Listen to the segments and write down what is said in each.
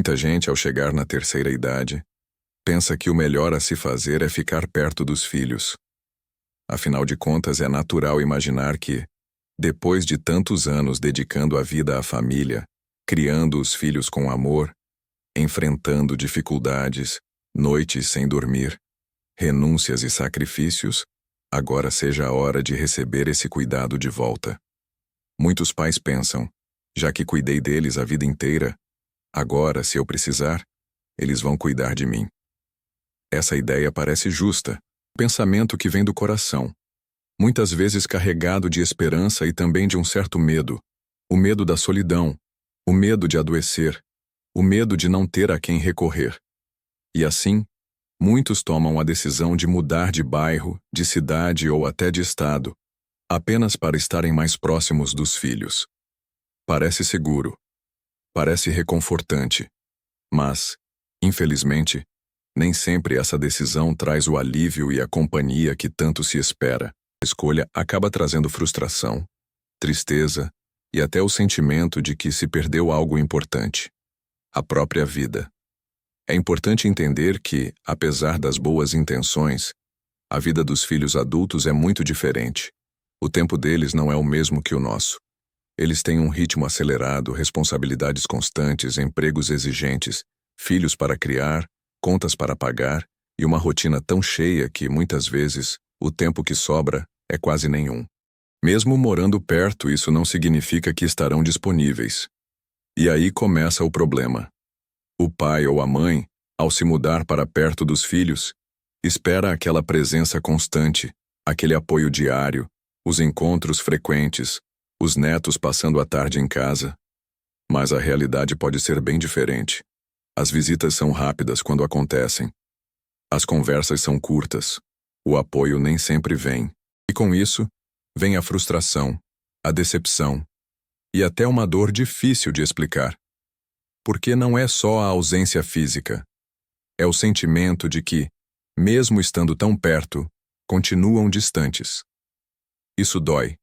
Muita gente, ao chegar na terceira idade, pensa que o melhor a se fazer é ficar perto dos filhos. Afinal de contas, é natural imaginar que, depois de tantos anos dedicando a vida à família, criando os filhos com amor, enfrentando dificuldades, noites sem dormir, renúncias e sacrifícios, agora seja a hora de receber esse cuidado de volta. Muitos pais pensam, já que cuidei deles a vida inteira, agora, se eu precisar, eles vão cuidar de mim. Essa ideia parece justa, pensamento que vem do coração, muitas vezes carregado de esperança e também de um certo medo, o medo da solidão, o medo de adoecer, o medo de não ter a quem recorrer. E assim, muitos tomam a decisão de mudar de bairro, de cidade ou até de estado, apenas para estarem mais próximos dos filhos. Parece seguro, parece reconfortante, mas, infelizmente, nem sempre essa decisão traz o alívio e a companhia que tanto se espera. A escolha acaba trazendo frustração, tristeza e até o sentimento de que se perdeu algo importante: a própria vida. É importante entender que, apesar das boas intenções, a vida dos filhos adultos é muito diferente. O tempo deles não é o mesmo que o nosso. Eles têm um ritmo acelerado, responsabilidades constantes, empregos exigentes, filhos para criar, contas para pagar e uma rotina tão cheia que, muitas vezes, o tempo que sobra é quase nenhum. Mesmo morando perto, isso não significa que estarão disponíveis. E aí começa o problema. O pai ou a mãe, ao se mudar para perto dos filhos, espera aquela presença constante, aquele apoio diário, os encontros frequentes, os netos passando a tarde em casa. Mas a realidade pode ser bem diferente. As visitas são rápidas quando acontecem. As conversas são curtas. O apoio nem sempre vem. E com isso, vem a frustração, a decepção e até uma dor difícil de explicar. Porque não é só a ausência física. É o sentimento de que, mesmo estando tão perto, continuam distantes. Isso dói.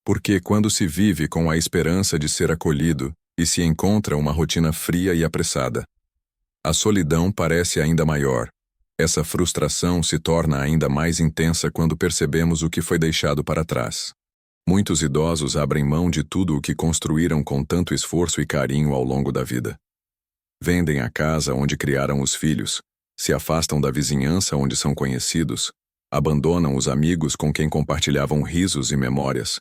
Porque quando se vive com a esperança de ser acolhido e se encontra uma rotina fria e apressada, a solidão parece ainda maior. Essa frustração se torna ainda mais intensa quando percebemos o que foi deixado para trás. Muitos idosos abrem mão de tudo o que construíram com tanto esforço e carinho ao longo da vida. Vendem a casa onde criaram os filhos, se afastam da vizinhança onde são conhecidos, abandonam os amigos com quem compartilhavam risos e memórias,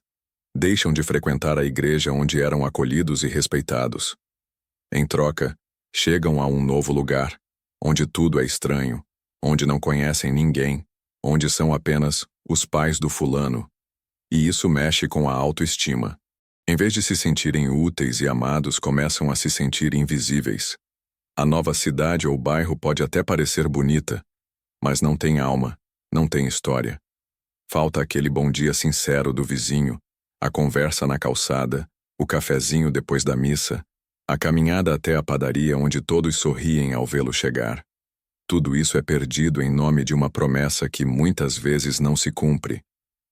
deixam de frequentar a igreja onde eram acolhidos e respeitados. Em troca, chegam a um novo lugar, onde tudo é estranho, onde não conhecem ninguém, onde são apenas os pais do fulano. E isso mexe com a autoestima. Em vez de se sentirem úteis e amados, começam a se sentir invisíveis. A nova cidade ou bairro pode até parecer bonita, mas não tem alma, não tem história. Falta aquele bom dia sincero do vizinho, a conversa na calçada, o cafezinho depois da missa, a caminhada até a padaria onde todos sorriem ao vê-lo chegar. Tudo isso é perdido em nome de uma promessa que muitas vezes não se cumpre,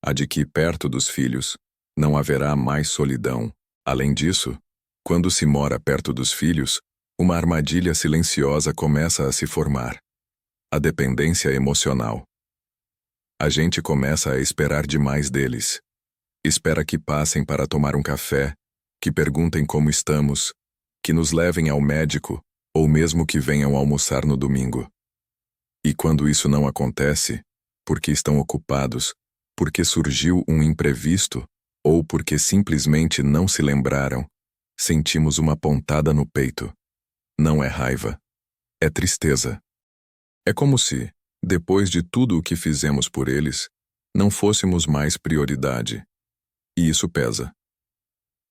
a de que, perto dos filhos, não haverá mais solidão. Além disso, quando se mora perto dos filhos, uma armadilha silenciosa começa a se formar: a dependência emocional. A gente começa a esperar demais deles. Espera que passem para tomar um café, que perguntem como estamos, que nos levem ao médico, ou mesmo que venham almoçar no domingo. E quando isso não acontece, porque estão ocupados, porque surgiu um imprevisto, ou porque simplesmente não se lembraram, sentimos uma pontada no peito. Não é raiva, é tristeza. É como se, depois de tudo o que fizemos por eles, não fôssemos mais prioridade. E isso pesa.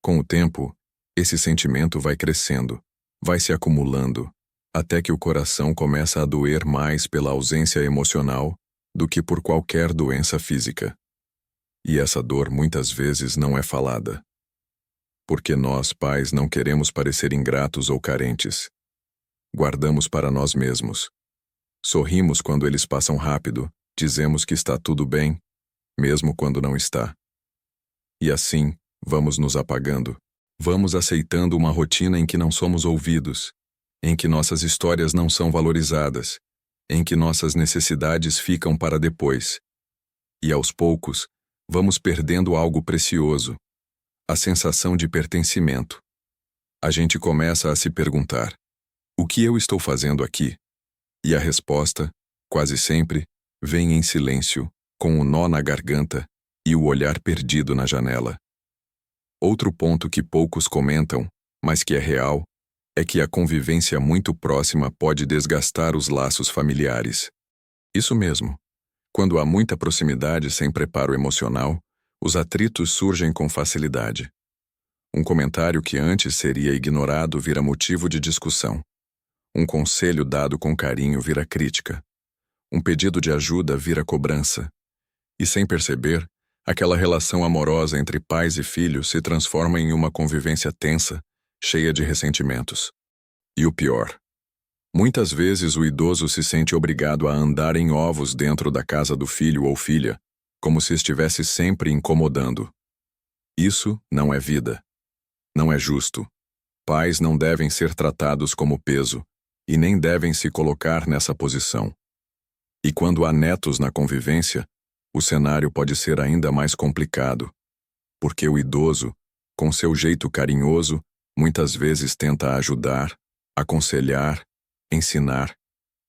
Com o tempo, esse sentimento vai crescendo, vai se acumulando, até que o coração começa a doer mais pela ausência emocional do que por qualquer doença física. E essa dor muitas vezes não é falada. Porque nós, pais, não queremos parecer ingratos ou carentes. Guardamos para nós mesmos. Sorrimos quando eles passam rápido, dizemos que está tudo bem, mesmo quando não está. E assim, vamos nos apagando. Vamos aceitando uma rotina em que não somos ouvidos, em que nossas histórias não são valorizadas, em que nossas necessidades ficam para depois. E aos poucos, vamos perdendo algo precioso, a sensação de pertencimento. A gente começa a se perguntar: o que eu estou fazendo aqui? E a resposta, quase sempre, vem em silêncio, com o nó na garganta e o olhar perdido na janela. Outro ponto que poucos comentam, mas que é real, é que a convivência muito próxima pode desgastar os laços familiares. Isso mesmo. Quando há muita proximidade sem preparo emocional, os atritos surgem com facilidade. Um comentário que antes seria ignorado vira motivo de discussão. Um conselho dado com carinho vira crítica. Um pedido de ajuda vira cobrança. E sem perceber, aquela relação amorosa entre pais e filhos se transforma em uma convivência tensa, cheia de ressentimentos. E o pior: muitas vezes o idoso se sente obrigado a andar em ovos dentro da casa do filho ou filha, como se estivesse sempre incomodando. Isso não é vida. Não é justo. Pais não devem ser tratados como peso, e nem devem se colocar nessa posição. E quando há netos na convivência, o cenário pode ser ainda mais complicado, porque o idoso, com seu jeito carinhoso, muitas vezes tenta ajudar, aconselhar, ensinar,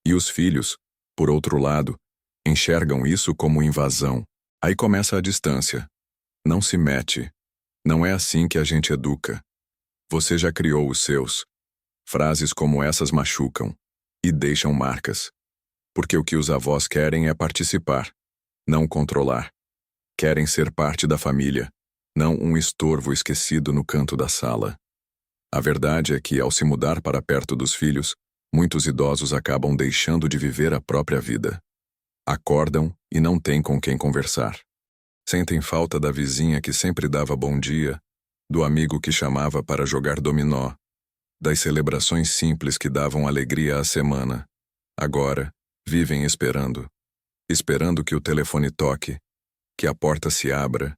e os filhos, por outro lado, enxergam isso como invasão. Aí começa a distância. Não se mete. Não é assim que a gente educa. Você já criou os seus. Frases como essas machucam e deixam marcas. Porque o que os avós querem é participar, não controlar. Querem ser parte da família, não um estorvo esquecido no canto da sala. A verdade é que, ao se mudar para perto dos filhos, muitos idosos acabam deixando de viver a própria vida. Acordam e não têm com quem conversar. Sentem falta da vizinha que sempre dava bom dia, do amigo que chamava para jogar dominó, das celebrações simples que davam alegria à semana. Agora, vivem esperando. Esperando que o telefone toque, que a porta se abra,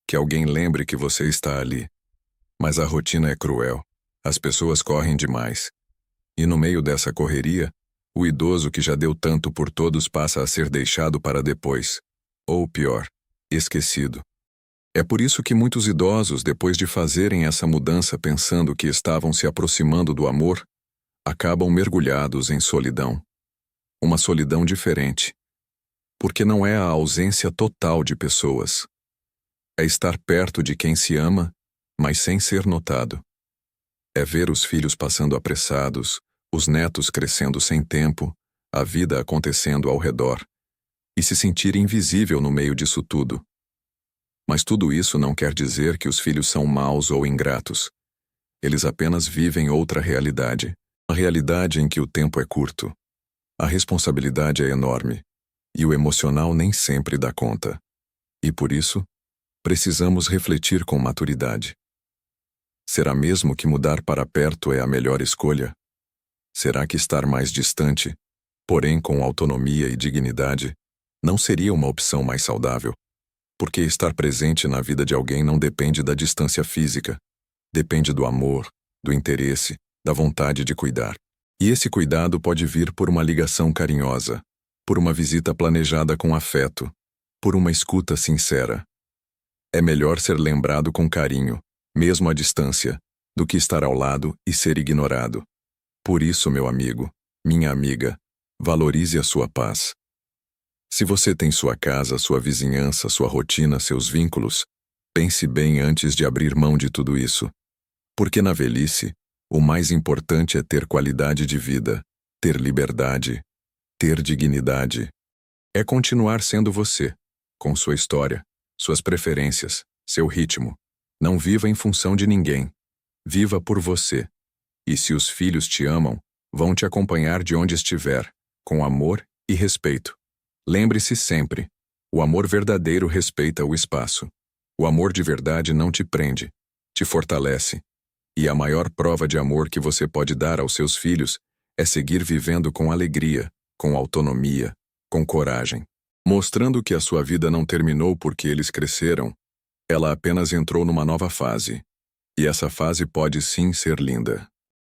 que alguém lembre que você está ali. Mas a rotina é cruel. As pessoas correm demais. E no meio dessa correria, o idoso que já deu tanto por todos passa a ser deixado para depois. Ou pior, esquecido. É por isso que muitos idosos, depois de fazerem essa mudança pensando que estavam se aproximando do amor, acabam mergulhados em solidão. Uma solidão diferente. Porque não é a ausência total de pessoas. É estar perto de quem se ama, mas sem ser notado. É ver os filhos passando apressados, os netos crescendo sem tempo, a vida acontecendo ao redor, e se sentir invisível no meio disso tudo. Mas tudo isso não quer dizer que os filhos são maus ou ingratos. Eles apenas vivem outra realidade, uma realidade em que o tempo é curto. A responsabilidade é enorme, e o emocional nem sempre dá conta. E por isso, precisamos refletir com maturidade. Será mesmo que mudar para perto é a melhor escolha? Será que estar mais distante, porém com autonomia e dignidade, não seria uma opção mais saudável? Porque estar presente na vida de alguém não depende da distância física. Depende do amor, do interesse, da vontade de cuidar. E esse cuidado pode vir por uma ligação carinhosa, por uma visita planejada com afeto, por uma escuta sincera. É melhor ser lembrado com carinho, mesmo à distância, do que estar ao lado e ser ignorado. Por isso, meu amigo, minha amiga, valorize a sua paz. Se você tem sua casa, sua vizinhança, sua rotina, seus vínculos, pense bem antes de abrir mão de tudo isso. Porque na velhice, o mais importante é ter qualidade de vida, ter liberdade, ter dignidade. É continuar sendo você, com sua história, suas preferências, seu ritmo. Não viva em função de ninguém. Viva por você. E se os filhos te amam, vão te acompanhar de onde estiver, com amor e respeito. Lembre-se sempre, o amor verdadeiro respeita o espaço. O amor de verdade não te prende, te fortalece. E a maior prova de amor que você pode dar aos seus filhos é seguir vivendo com alegria, com autonomia, com coragem, mostrando que a sua vida não terminou porque eles cresceram, ela apenas entrou numa nova fase. E essa fase pode sim ser linda.